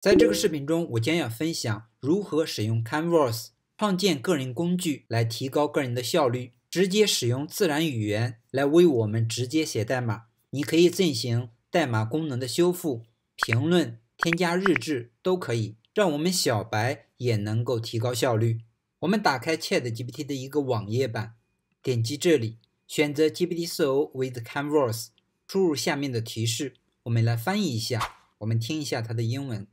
在这个视频中，我将要分享如何使用 Canvas 创建个人工具来提高个人的效率，直接使用自然语言来为我们直接写代码。你可以进行代码功能的修复、评论、添加日志都可以，让我们小白也能够提高效率。我们打开 ChatGPT 的一个网页版，点击这里，选择 GPT-so with Canvas， 输入下面的提示，我们来翻译一下，我们听一下它的英文。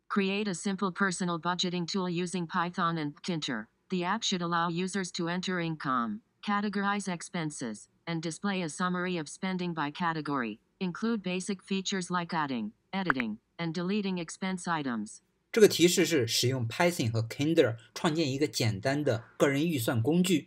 Create a simple personal budgeting tool using Python and Tkinter. The app should allow users to enter income, categorize expenses, and display a summary of spending by category. Include basic features like adding, editing, and deleting expense items. 这个提示是使用 Python 和 Tkinter 创建一个简单的个人预算工具。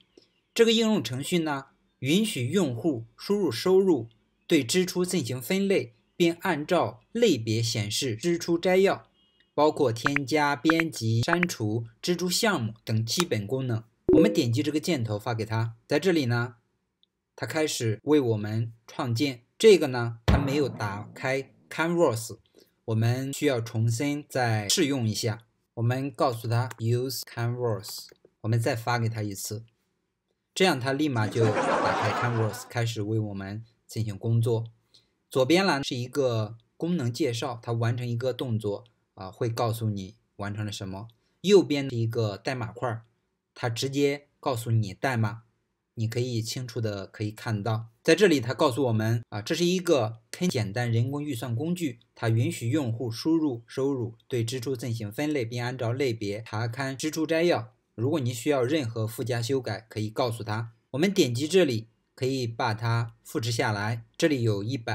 这个应用程序呢，允许用户输入收入，对支出进行分类，并按照类别显示支出摘要。包括添加、编辑、删除、支出项目等基本功能。我们点击这个箭头发给他，在这里呢，他开始为我们创建。这个呢，他没有打开 Canvas， 我们需要重新再试用一下。我们告诉他 Use Canvas， 我们再发给他一次，这样他立马就打开 Canvas， 开始为我们进行工作。左边栏是一个功能介绍，它完成一个动作。会告诉你完成了什么。右边是一个代码块，它直接告诉你代码，你可以清楚的可以看到。在这里它告诉我们这是一个简单人工预算工具，它允许用户输入收入，对支出进行分类，并按照类别查看支出摘要。如果你需要任何附加修改，可以告诉他。我们点击这里，可以把它复制下来。这里有129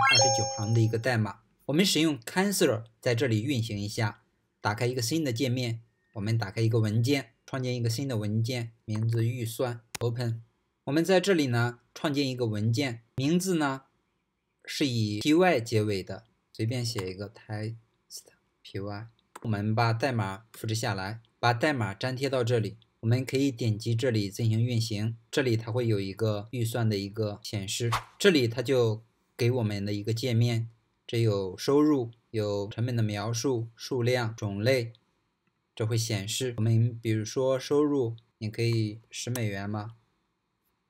行的一个代码。我们使用 Cancer 在这里运行一下，打开一个新的界面，我们打开一个文件，创建一个新的文件，名字预算 Open。 我们在这里呢创建一个文件，名字呢是以 py 结尾的，随便写一个 test py。 我们把代码复制下来，把代码粘贴到这里，我们可以点击这里进行运行。这里它会有一个预算的一个显示，这里它就给我们的一个界面，这有收入，有成本的描述、数量、种类，这会显示。我们比如说收入，你可以10美元嘛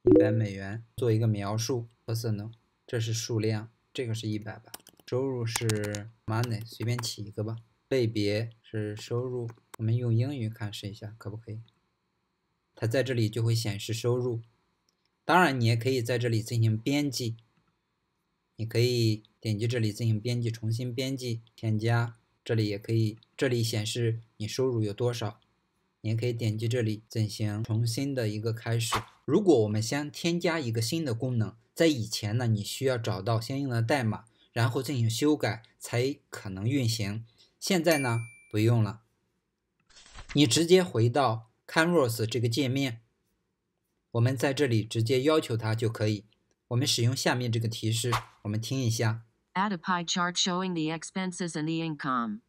，100美元，做一个描述。personal， 这是数量，这个是100吧。收入是 money， 随便起一个吧。类别是收入，我们用英语看试一下可不可以。它在这里就会显示收入。当然你也可以在这里进行编辑，你可以点击这里进行编辑，重新编辑，添加，这里也可以，这里显示你收入有多少。你也可以点击这里进行重新的一个开始。如果我们先添加一个新的功能，在以前呢，你需要找到相应的代码，然后进行修改才可能运行。现在呢，不用了，你直接回到 Canvas 这个界面，我们在这里直接要求它就可以。我们使用下面这个提示，我们听一下。 Add a pie chart showing the expenses and the income.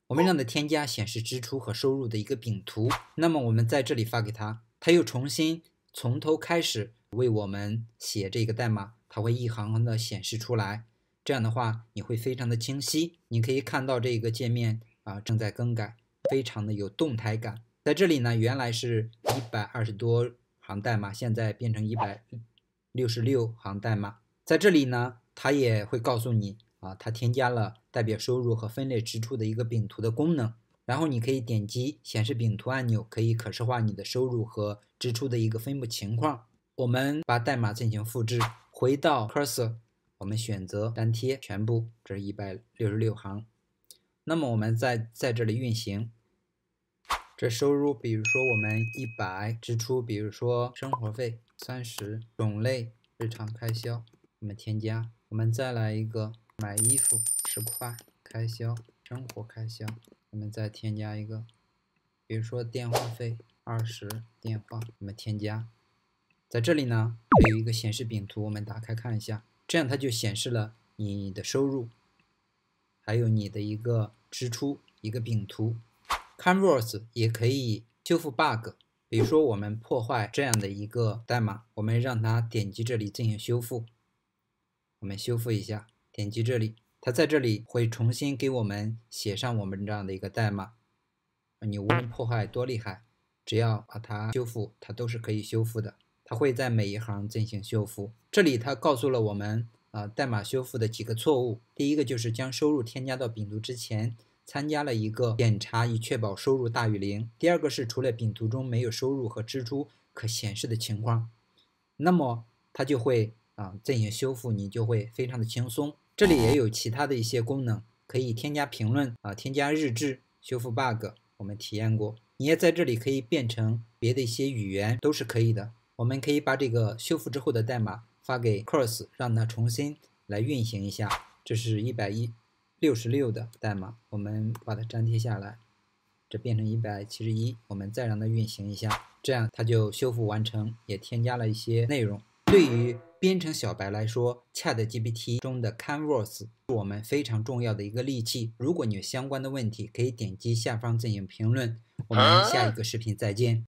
我们让它添加显示支出和收入的一个饼图。那么我们在这里发给他，他又重新从头开始为我们写这个代码，它会一行行的显示出来。这样的话你会非常的清晰，你可以看到这个界面正在更改，非常的有动态感。在这里呢，原来是120多行代码，现在变成166行代码。在这里呢，它也会告诉你它添加了代表收入和分类支出的一个饼图的功能。然后你可以点击显示饼图按钮，可以可视化你的收入和支出的一个分布情况。我们把代码进行复制，回到 Cursor， 我们选择粘贴全部，这是166行。那么我们在这里运行，这收入比如说我们100，支出比如说生活费30，种类日常开销，我们添加。我们再来一个买衣服10块，开销生活开销，我们再添加一个，比如说电话费20，电话我们添加。在这里呢还有一个显示饼图，我们打开看一下，这样它就显示了你的收入还有你的一个支出一个饼图。 Canvas 也可以修复 bug， 比如说我们破坏这样的一个代码，我们让它点击这里进行修复，我们修复一下，点击这里它在这里会重新给我们写上我们这样的一个代码。你无论破坏多厉害，只要把它修复，它都是可以修复的。它会在每一行进行修复。这里它告诉了我们代码修复的几个错误。第一个就是将收入添加到饼图之前，参加了一个检查以确保收入大于0。第二个是除了饼图中没有收入和支出可显示的情况，那么它就会进行修复，你就会非常的轻松。这里也有其他的一些功能，可以添加评论添加日志，修复 bug， 我们体验过。你也在这里可以变成别的一些语言，都是可以的。我们可以把这个修复之后的代码发给 Curse， 让它重新来运行一下。这是166的代码，我们把它粘贴下来，这变成171，我们再让它运行一下，这样它就修复完成，也添加了一些内容。对于编程小白来说， ChatGPT 中的 Canvas 是我们非常重要的一个利器。如果你有相关的问题，可以点击下方进行评论。我们下一个视频再见。